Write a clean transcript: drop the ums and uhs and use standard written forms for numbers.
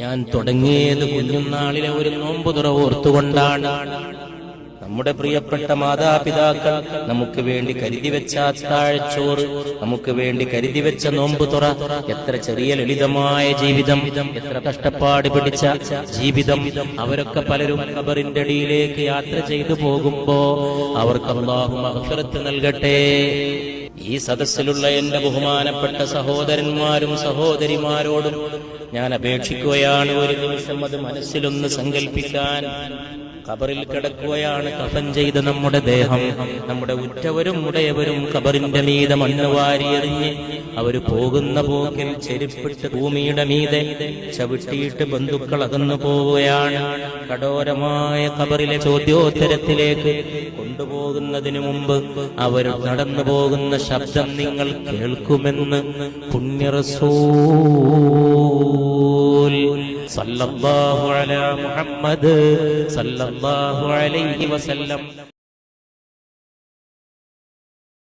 ഞാൻ തുടങ്ങിയത് കുഞ്ഞുനാളിലെ ഒരു നോമ്പുതുറ ഓർത്തുകൊണ്ടാണ്. നമ്മുടെ പ്രിയപ്പെട്ട മാതാപിതാക്കൾ നമുക്ക് വേണ്ടി കരുതി വെച്ച അത്താഴച്ചോറ്, നമുക്ക് വേണ്ടി കരുതി വെച്ച നോമ്പുതുറ, എത്ര ചെറിയ ലളിതമായ ജീവിതം, എത്ര കഷ്ടപ്പാട് പിടിച്ച ജീവിതം. അവരൊക്കെ പലരും ഖബറിന്റെ അടിയിലേക്ക് യാത്ര ചെയ്തു പോകുമ്പോ അവർക്ക് അല്ലാഹു മഗ്ഫിറത്ത് നൽകട്ടെ. ഈ സദസ്സിലുള്ള എന്റെ ബഹുമാനപ്പെട്ട സഹോദരന്മാരും സഹോദരിമാരോടും ഞാൻ അപേക്ഷിക്കുകയാണ്, ഒരു നിമിഷം അത് മനസ്സിലൊന്ന് സങ്കല്പിക്കാൻ. ഖബറിൽ കിടക്കുകയാണ് കഫൻ ചെയ്ത നമ്മുടെ ദേഹം. നമ്മുടെ ഉറ്റവരും ഉടയവരും ഖബറിന്റെ മീതെ മണ്ണ് വാരിയെറിഞ്ഞ് അവര് പോകുന്ന പോക്കിൽ ചെരുപ്പിട്ട് ഭൂമിയുടെ മീതെ ചവിട്ടിയിട്ട് ബന്ധുക്കൾ അകന്നു പോവുകയാണ്. കഠോരമായ ഖബറിലെ ചോദ്യോത്തരത്തിലേക്ക് കൊണ്ടുപോകുന്നതിനു മുമ്പ് അവർ നടന്നു പോകുന്ന ശബ്ദം നിങ്ങൾ കേൾക്കുമെന്ന് പുണ്യ റസൂൽ സല്ലല്ലാഹു അലാ മുഹമ്മദ് സല്ലല്ലാഹു അലൈഹി വസല്ലം